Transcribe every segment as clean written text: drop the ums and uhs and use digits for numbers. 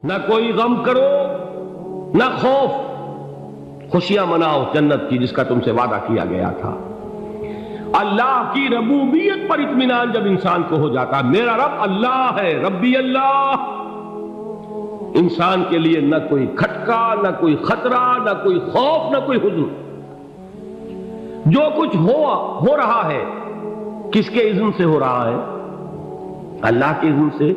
نہ کوئی غم کرو نہ خوف، خوشیاں مناؤ جنت کی جس کا تم سے وعدہ کیا گیا تھا۔ اللہ کی ربوبیت پر اطمینان جب انسان کو ہو جاتا، میرا رب اللہ ہے، ربی اللہ، انسان کے لیے نہ کوئی کھٹکا، نہ کوئی خطرہ، نہ کوئی خوف، نہ کوئی حزن۔ جو کچھ ہو رہا ہے کس کے اذن سے ہو رہا ہے؟ اللہ کے اذن سے۔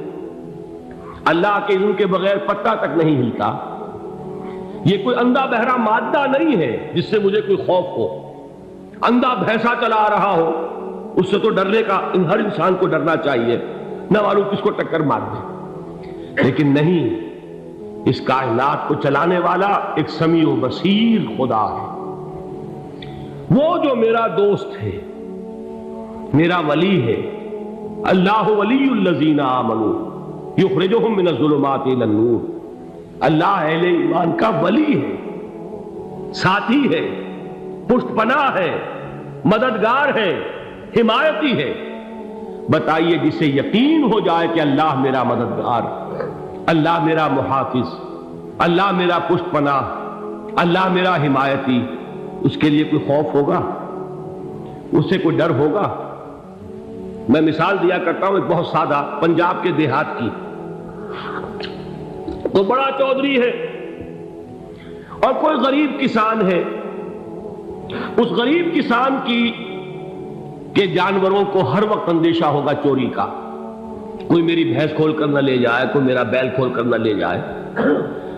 اللہ کے اذن کے بغیر پتہ تک نہیں ہلتا۔ یہ کوئی اندھا بہرا مادہ نہیں ہے جس سے مجھے کوئی خوف ہو۔ اندھا بھینسا چلا رہا ہو اس سے تو ڈرنے کا ہر انسان کو ڈرنا چاہیے، نہ معلوم کس کو ٹکر مار دے، لیکن نہیں، اس کائنات کو چلانے والا ایک سمیع و بصیر خدا ہے۔ وہ جو میرا دوست ہے، میرا ولی ہے، اللہ ولی الذین آمنوا یخرجہم من الظلمات الی النور، اللہ اہل ایمان کا ولی ہے، ساتھی ہے، پشت پناہ ہے، مددگار ہے، حمایتی ہے۔ بتائیے جسے یقین ہو جائے کہ اللہ میرا مددگار، اللہ میرا محافظ، اللہ میرا پشت پناہ، اللہ میرا حمایتی، اس کے لیے کوئی خوف ہوگا؟ اس سے کوئی ڈر ہوگا؟ میں مثال دیا کرتا ہوں ایک بہت سادہ، پنجاب کے دیہات کی۔ تو بڑا چودھری ہے اور کوئی غریب کسان ہے، اس غریب کسان کے جانوروں کو ہر وقت اندیشہ ہوگا چوری کا، کوئی میری بھینس کھول کر نہ لے جائے، کوئی میرا بیل کھول کر نہ لے جائے۔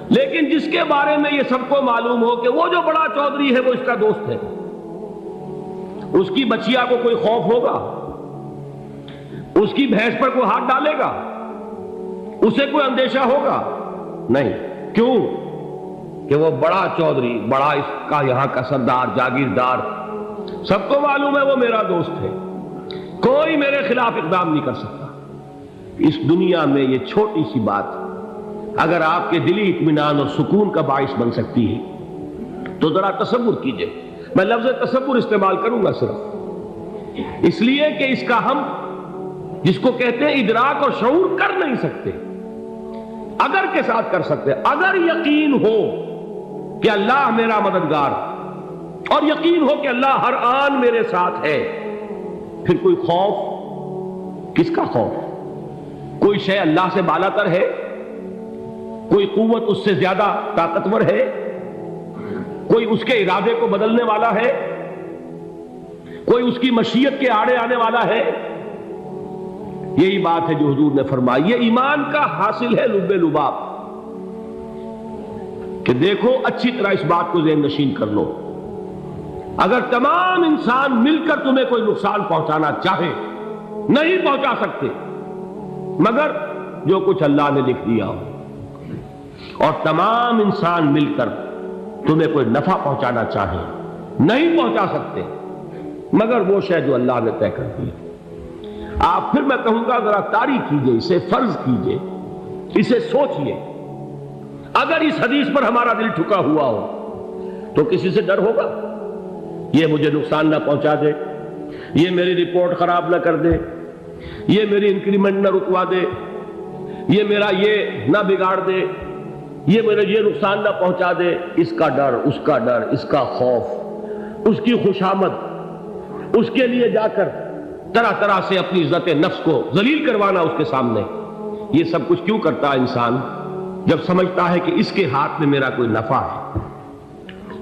لیکن جس کے بارے میں یہ سب کو معلوم ہو کہ وہ جو بڑا چودھری ہے وہ اس کا دوست ہے، اس کی بچیا کو کوئی خوف ہوگا؟ اس کی بھینس پر کوئی ہاتھ ڈالے گا؟ اسے کوئی اندیشہ ہوگا؟ نہیں۔ کیوں؟ کہ وہ بڑا چودھری، بڑا اس کا یہاں کا سردار، جاگیردار، سب کو معلوم ہے وہ میرا دوست ہے، کوئی میرے خلاف اقدام نہیں کر سکتا۔ اس دنیا میں یہ چھوٹی سی بات اگر آپ کے دلی اطمینان اور سکون کا باعث بن سکتی ہے تو ذرا تصور کیجئے۔ میں لفظ تصور استعمال کروں گا صرف اس لیے کہ اس کا ہم جس کو کہتے ہیں ادراک اور شعور کر نہیں سکتے، اگر کے ساتھ کر سکتے۔ اگر یقین ہو کہ اللہ میرا مددگار اور یقین ہو کہ اللہ ہر آن میرے ساتھ ہے، پھر کوئی خوف؟ کس کا خوف؟ کوئی شے اللہ سے بالا تر ہے؟ کوئی قوت اس سے زیادہ طاقتور ہے؟ کوئی اس کے ارادے کو بدلنے والا ہے؟ کوئی اس کی مشیت کے آڑے آنے والا ہے؟ یہی بات ہے جو حضور نے فرمائی، یہ ایمان کا حاصل ہے لب لباب، کہ دیکھو اچھی طرح اس بات کو ذہن نشین کر لو، اگر تمام انسان مل کر تمہیں کوئی نقصان پہنچانا چاہے نہیں پہنچا سکتے، مگر جو کچھ اللہ نے لکھ دیا ہو، اور تمام انسان مل کر تمہیں کوئی نفع پہنچانا چاہے نہیں پہنچا سکتے، مگر وہ شے جو اللہ نے طے کر دی۔ آپ پھر میں کہوں گا ذرا طاری کیجئے، اسے فرض کیجئے، اسے سوچئے، اگر اس حدیث پر ہمارا دل ٹھکا ہوا ہو تو کسی سے ڈر ہوگا؟ یہ مجھے نقصان نہ پہنچا دے، یہ میری رپورٹ خراب نہ کر دے، یہ میری انکریمنٹ نہ رکوا دے، یہ میرا یہ نہ بگاڑ دے، یہ میرے یہ نقصان نہ پہنچا دے، اس کا ڈر، اس کا ڈر، اس کا خوف، اس کی خوشامد، اس کے لیے جا کر طرح طرح سے اپنی عزت نفس کو ذلیل کروانا اس کے سامنے۔ یہ سب کچھ کیوں کرتا ہے انسان؟ جب سمجھتا ہے کہ اس کے ہاتھ میں میرا کوئی نفع ہے،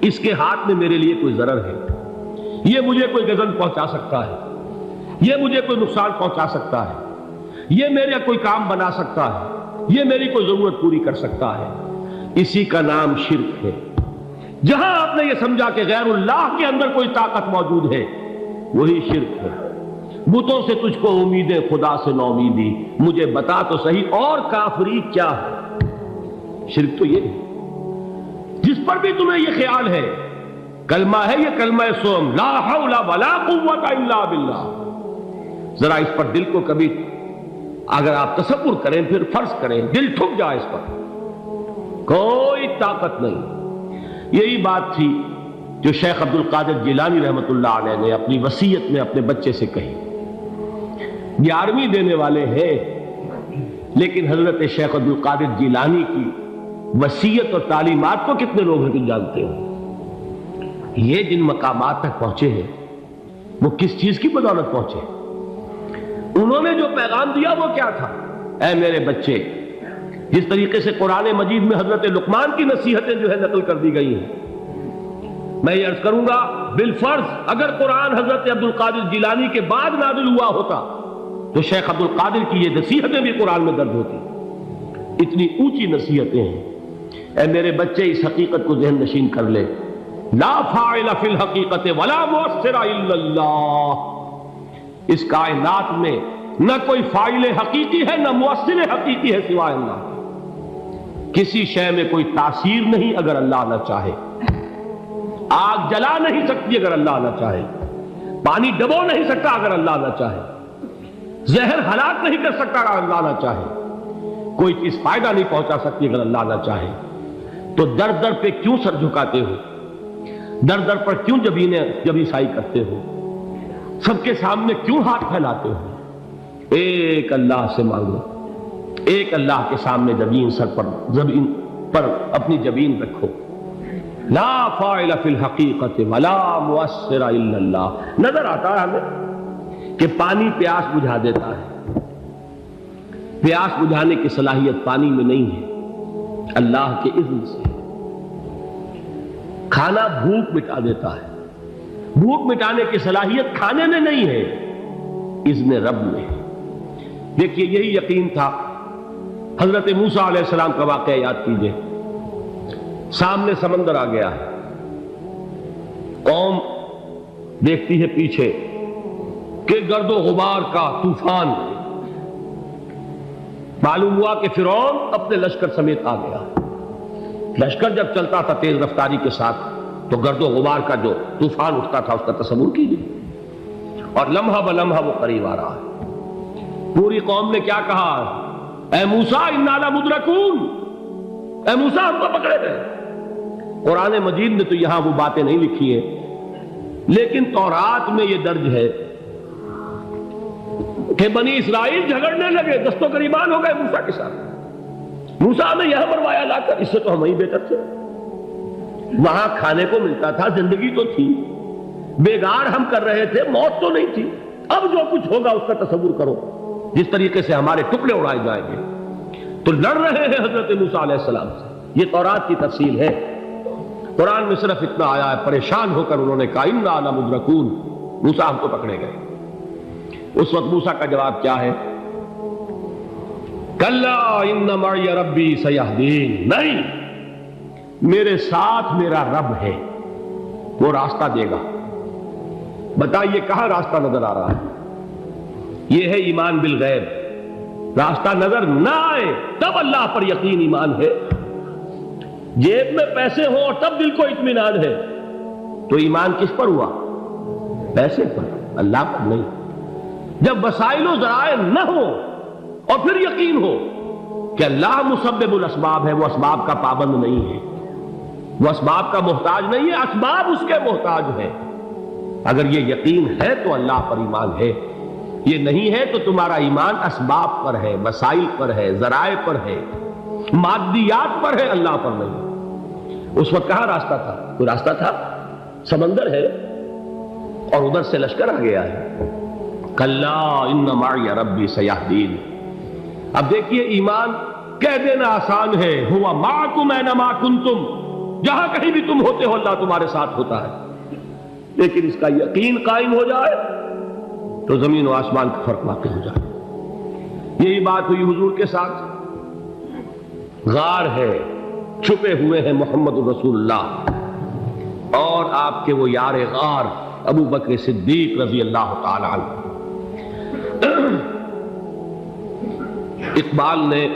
اس کے ہاتھ میں میرے لیے کوئی ضرر ہے، یہ مجھے کوئی غضب پہنچا سکتا ہے، یہ مجھے کوئی نقصان پہنچا سکتا ہے، یہ میرا کوئی کام بنا سکتا ہے، یہ میری کوئی ضرورت پوری کر سکتا ہے، اسی کا نام شرک ہے۔ جہاں آپ نے یہ سمجھا کہ غیر اللہ کے اندر کوئی طاقت موجود ہے، وہی شرک ہے۔ بتوں سے تجھ کو امیدیں، خدا سے نو امیدی، مجھے بتا تو صحیح اور کافری کیا ہے؟ شرک تو یہ ہے۔ جس پر بھی تمہیں یہ خیال ہے، کلمہ ہے یہ کلمہ سوم، لا حول ولا قوت الا باللہ، ذرا اس پر دل کو کبھی اگر آپ تصور کریں، پھر فرض کریں، دل ٹھک جائے اس پر، کوئی طاقت نہیں۔ یہی بات تھی جو شیخ عبد القادر جیلانی رحمۃ اللہ علیہ نے اپنی وصیت میں اپنے بچے سے کہی۔ 11ویں دینے والے ہیں، لیکن حضرت شیخ عبد القادر جیلانی کی وصیت اور تعلیمات کو کتنے لوگ ہیں کہ جانتے ہو؟ یہ جن مقامات تک پہنچے ہیں وہ کس چیز کی بدولت پہنچے؟ انہوں نے جو پیغام دیا وہ کیا تھا؟ اے میرے بچے، جس طریقے سے قرآن مجید میں حضرت لقمان کی نصیحتیں جو ہے نقل کر دی گئی ہیں، میں یہ عرض کروں گا بالفرض اگر قرآن حضرت عبد القادر جیلانی کے بعد نازل ہوا ہوتا تو شیخ عبد القادر کی یہ نصیحتیں بھی قرآن میں درج ہوتی۔ اتنی اونچی نصیحتیں ہیں۔ اے میرے بچے، اس حقیقت کو ذہن نشین کر لے، لا فاعل فی الحقیقت ولا مؤثر الا اللہ۔ اس کائنات میں نہ کوئی فاعل حقیقی ہے نہ مؤثر حقیقی ہے سوائے اللہ۔ کسی شے میں کوئی تاثیر نہیں اگر اللہ نہ چاہے۔ آگ جلا نہیں سکتی اگر اللہ نہ چاہے، پانی ڈبو نہیں سکتا اگر اللہ نہ چاہے، زہر ہلاک نہیں کر سکتا اگر اللہ نہ چاہے، کوئی چیز فائدہ نہیں پہنچا سکتی اگر اللہ نہ چاہے۔ تو در در پہ کیوں سر جھکاتے ہو؟ در در پر کیوں جبیں سائی کرتے ہو؟ سب کے سامنے کیوں ہاتھ پھیلاتے ہو؟ ایک اللہ سے مانگو، ایک اللہ کے سامنے زمین پر اپنی جبین رکھو۔ لا فاعل فی الحقیقت ولا مؤثر الا اللہ۔ نظر آتا ہے ہمیں کہ پانی پیاس بجھا دیتا ہے، پیاس بجھانے کی صلاحیت پانی میں نہیں ہے، اللہ کے اذن سے۔ کھانا بھوک مٹا دیتا ہے، بھوک مٹانے کی صلاحیت کھانے میں نہیں ہے، اذن رب میں۔ دیکھیے یہی یقین تھا حضرت موسیٰ علیہ السلام کا واقعہ یاد کیجئے۔ سامنے سمندر آ گیا ہے، قوم دیکھتی ہے پیچھے کہ گرد و غبار کا طوفان۔ معلوم ہوا کہ فرعون اپنے لشکر سمیت آ گیا۔ لشکر جب چلتا تھا تیز رفتاری کے ساتھ تو گرد و غبار کا جو طوفان اٹھتا تھا اس کا تصور کیجیے، اور لمحہ بلمحہ وہ قریب آ رہا ہے۔ پوری قوم نے کیا کہا؟ اے موسیٰ انا لمدرکون، اے موسیٰ ہم کو پکڑے گئے۔ قرآن مجید نے تو یہاں وہ باتیں نہیں لکھی ہیں، لیکن تورات میں یہ درج ہے کہ بنی اسرائیل جھگڑنے لگے، دست و گریبان ہو گئے موسیٰ کے ساتھ۔ موسیٰ نے یہاں مروایا لا کر، اس سے تو ہم ہی بہتر تھے، وہاں کھانے کو ملتا تھا، زندگی تو تھی، بیگار ہم کر رہے تھے، موت تو نہیں تھی۔ اب جو کچھ ہوگا اس کا تصور کرو، جس طریقے سے ہمارے ٹکڑے اڑائے جائیں گے۔ تو لڑ رہے ہیں حضرت موسیٰ علیہ السلام سے۔ یہ تورات کی تفصیل ہے، قرآن میں صرف اتنا آیا ہے، پریشان ہو کر انہوں نے کہا انا لمدرکون، موسیٰ ہم کو پکڑے گئے۔ اس وقت موسیٰ کا جواب کیا ہے؟ کلا ان معی ربی سیہدین، نہیں، میرے ساتھ میرا رب ہے، وہ راستہ دے گا۔ بتائیے کہاں راستہ نظر آ رہا ہے؟ یہ ہے ایمان بالغیب۔ راستہ نظر نہ آئے تب اللہ پر یقین ایمان ہے۔ جیب میں پیسے ہوں اور تب دل کو اطمینان ہے تو ایمان کس پر ہوا؟ پیسے پر، اللہ پر نہیں۔ جب وسائل و ذرائع نہ ہو اور پھر یقین ہو کہ اللہ مسبب الاسباب ہے، وہ اسباب کا پابند نہیں ہے، وہ اسباب کا محتاج نہیں ہے، اسباب اس کے محتاج ہے۔ اگر یہ یقین ہے تو اللہ پر ایمان ہے، یہ نہیں ہے تو تمہارا ایمان اسباب پر ہے، وسائل پر ہے، ذرائع پر ہے، مادیات پر ہے، اللہ پر نہیں۔ اس وقت کہاں راستہ تھا؟ کوئی راستہ تھا؟ سمندر ہے اور ادھر سے لشکر آ گیا ہے۔ کلا ان معی ربی سیہدین۔ اب دیکھیے ایمان کہہ دینا آسان ہے، ہوا معکم اینما کنتم، جہاں کہیں بھی تم ہوتے ہو اللہ تمہارے ساتھ ہوتا ہے، لیکن اس کا یقین قائم ہو جائے تو زمین و آسمان کا فرق واقع ہو جائے۔ یہی بات ہوئی حضور کے ساتھ۔ غار ہے، چھپے ہوئے ہیں محمد رسول اللہ اور آپ کے وہ یار غار ابو بکر صدیق رضی اللہ تعالی عنہ۔ اقبال نے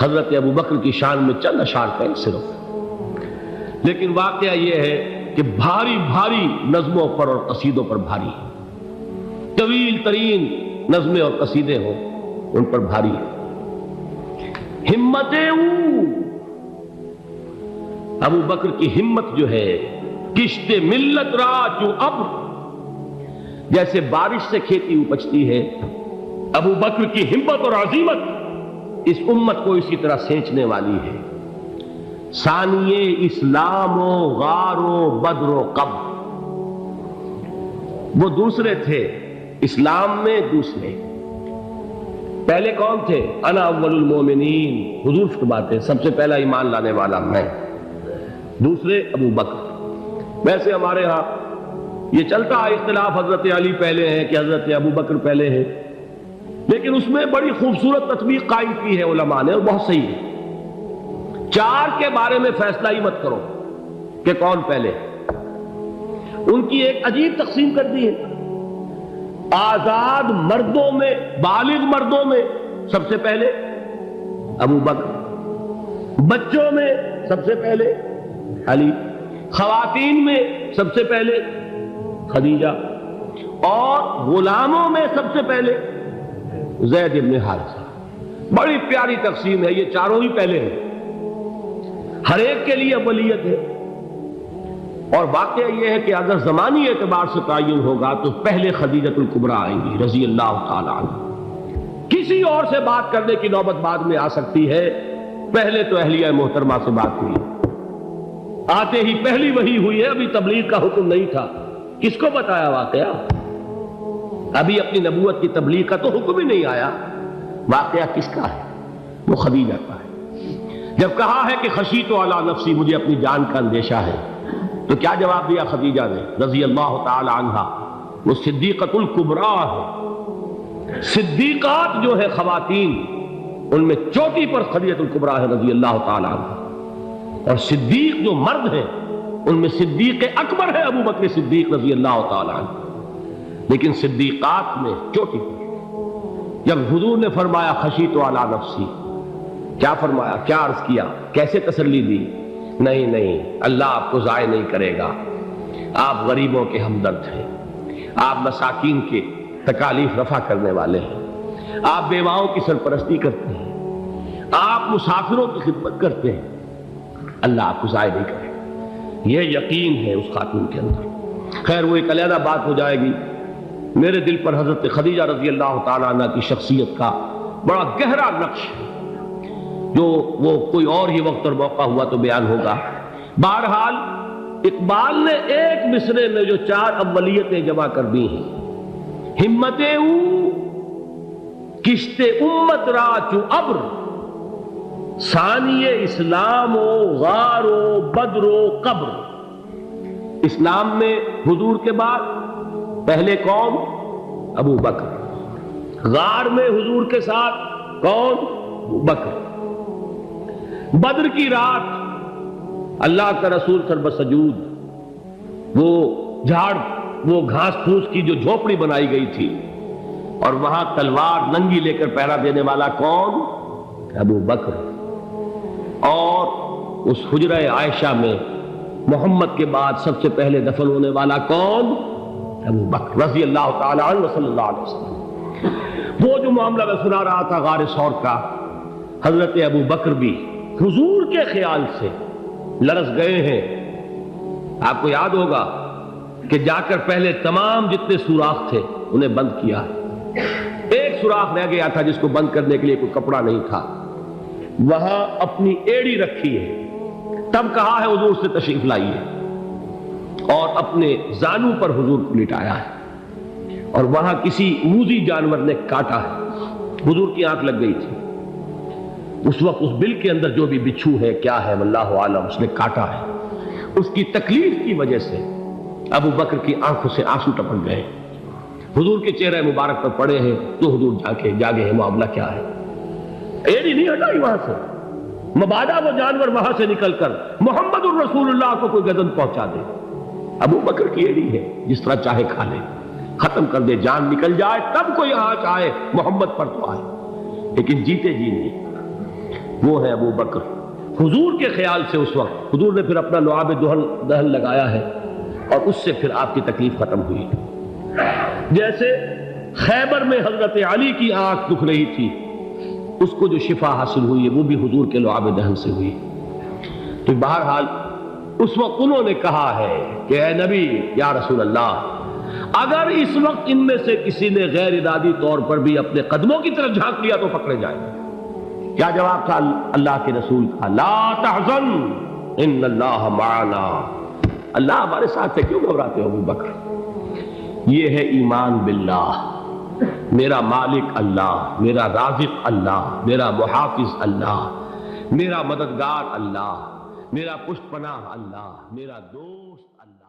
حضرت ابو بکر کی شان میں چند اشعار کہے صرف، لیکن واقعہ یہ ہے کہ بھاری بھاری نظموں پر اور قصیدوں پر بھاری ہے، طویل ترین نظمیں اور قصیدے ہوں ان پر بھاری ہے۔ ہمتیں ابو بکر کی ہمت جو ہے، کشت ملت را چوں ابر، جیسے بارش سے کھیتی اپجتی ہے، ابو بکر کی ہمت اور عزیمت اس امت کو اسی طرح سینچنے والی ہے۔ ثانیے اسلام و غار و بدر و قبر، وہ دوسرے تھے اسلام میں، دوسرے پہلے کون تھے؟ انا اول المومنین، حضور فرماتے سب سے پہلا ایمان لانے والا میں، دوسرے ابو بکر۔ ویسے ہمارے ہاں یہ چلتا ہے اختلاف، حضرت علی پہلے ہیں کہ حضرت ابو بکر پہلے ہیں، لیکن اس میں بڑی خوبصورت تطبیق قائم کی ہے علماء نے، اور بہت صحیح ہے۔ چار کے بارے میں فیصلہ ہی مت کرو کہ کون پہلے، ان کی ایک عجیب تقسیم کر دی ہے۔ آزاد مردوں میں، بالغ مردوں میں سب سے پہلے ابو بکر، بچوں میں سب سے پہلے علی، خواتین میں سب سے پہلے خدیجہ، اور غلاموں میں سب سے پہلے زید بن حارثہ۔ بڑی پیاری تقسیم ہے، یہ چاروں ہی پہلے ہیں، ہر ایک کے لیے اولیت ہے۔ اور واقعہ یہ ہے کہ اگر زمانی اعتبار سے تعین ہوگا تو پہلے خدیجۃ الکبریٰ آئیں گی رضی اللہ تعالی عنہ، کسی اور سے بات کرنے کی نوبت بعد میں آ سکتی ہے، پہلے تو اہلیہ محترمہ سے بات ہوئی، آتے ہی پہلی وحی ہوئی ہے، ابھی تبلیغ کا حکم نہیں تھا، کس کو بتایا واقعہ؟ ابھی اپنی نبوت کی تبلیغ کا تو حکم ہی نہیں آیا، واقعہ کس کا ہے؟ وہ خدیجہ کا ہے۔ جب کہا ہے کہ خشیت علی نفسی، مجھے اپنی جان کا اندیشہ ہے، تو کیا جواب دیا خدیجہ نے رضی اللہ تعالی عنہا؟ وہ صدیقۃ الکبریٰ ہے، صدیقات جو ہے خواتین ان میں چوٹی پر خدیجۃ الکبریٰ ہے رضی اللہ تعالی عنہا، اور صدیق جو مرد ہیں ان میں صدیق اکبر ہے ابو بکر صدیق رضی اللہ تعالی عنہ، لیکن صدیقات میں چوٹی پر۔ جب حضور نے فرمایا خشیت علی نفسی، کیا فرمایا، کیا عرض کیا، کیسے تسلی دی؟ نہیں نہیں، اللہ آپ کو ضائع نہیں کرے گا، آپ غریبوں کے ہمدرد ہیں، آپ مساکین کے تکالیف رفع کرنے والے ہیں، آپ بیواؤں کی سرپرستی کرتے ہیں، آپ مسافروں کی خدمت کرتے ہیں، اللہ آپ کو ضائع نہیں کرے گا۔ یہ یقین ہے اس خاتون کے اندر۔ خیر وہ ایک علیحدہ بات ہو جائے گی۔ میرے دل پر حضرت خدیجہ رضی اللہ تعالیٰ عنہ کی شخصیت کا بڑا گہرا نقش ہے، جو وہ کوئی اور ہی وقت اور موقع ہوا تو بیان ہوگا۔ بہرحال اقبال نے ایک مصرے میں جو چار اولیتیں جمع کر دی ہیں، ہمت او کشت امت را چو ابر، ثانی اسلام و غار و بدر و قبر۔ اسلام میں حضور کے بعد پہلے کون؟ ابو بکر۔ غار میں حضور کے ساتھ کون؟ ابو بکر۔ بدر کی رات اللہ کا رسول سر بسجود، وہ جھاڑ، وہ گھاس پھوس کی جو جھوپڑی بنائی گئی تھی، اور وہاں تلوار ننگی لے کر پہرا دینے والا کون؟ ابو بکر۔ اور اس حجرہ عائشہ میں محمد کے بعد سب سے پہلے دفن ہونے والا کون؟ ابو بکر رضی اللہ تعالی عنہ و صلی اللہ علیہ وسلم۔ وہ جو معاملہ میں سنا رہا تھا غار ثور کا، حضرت ابو بکر بھی حضور کے خیال سے لرز گئے ہیں۔ آپ کو یاد ہوگا کہ جا کر پہلے تمام جتنے سوراخ تھے انہیں بند کیا ہے، ایک سوراخ رہ گیا تھا جس کو بند کرنے کے لیے کوئی کپڑا نہیں تھا، وہاں اپنی ایڑی رکھی ہے، تب کہا ہے حضور سے تشریف لائیے، اور اپنے زانو پر حضور کو لٹایا ہے، اور وہاں کسی موذی جانور نے کاٹا ہے، حضور کی آنکھ لگ گئی تھی، اس وقت اس بل کے اندر جو بھی بچھو ہے کیا ہے واللہ عالم، اس نے کاٹا ہے، اس کی تکلیف کی وجہ سے ابو بکر کی آنکھوں سے آنسو ٹپک گئے، حضور کے چہرے مبارک پر پڑے ہیں، تو حضور جاگے ہیں، معاملہ کیا ہے؟ ایڑی نہیں ہٹائی وہاں سے، مبادا وہ جانور وہاں سے نکل کر محمد الرسول اللہ کو کوئی گزن پہنچا دے، ابو بکر کی ایڑی ہے، جس طرح چاہے کھا لے، ختم کر دے، جان نکل جائے تب کوئی آنچ آئے، محمد پر تو آئے، لیکن جیتے جی نہیں۔ وہ ہے ابو بکر۔ حضور کے خیال سے اس وقت حضور نے پھر اپنا لعاب دہن لگایا ہے، اور اس سے پھر آپ کی تکلیف ختم ہوئی۔ جیسے خیبر میں حضرت علی کی آنکھ دکھ رہی تھی، اس کو جو شفا حاصل ہوئی ہے وہ بھی حضور کے لعاب دہن سے ہوئی۔ تو بہرحال اس وقت انہوں نے کہا ہے کہ اے نبی یا رسول اللہ، اگر اس وقت ان میں سے کسی نے غیر ارادی طور پر بھی اپنے قدموں کی طرف جھانک لیا تو پکڑے جائیں گے، کیا جواب تھا اللہ کے رسول کا؟ لا تحزن ان اللہ معنا، اللہ ہمارے ساتھ ہے، کیوں گھبراتے ہو ابو بکر؟ یہ ہے ایمان باللہ، میرا مالک اللہ، میرا رازق اللہ، میرا محافظ اللہ، میرا مددگار اللہ، میرا پشت پناہ اللہ، میرا دوست اللہ۔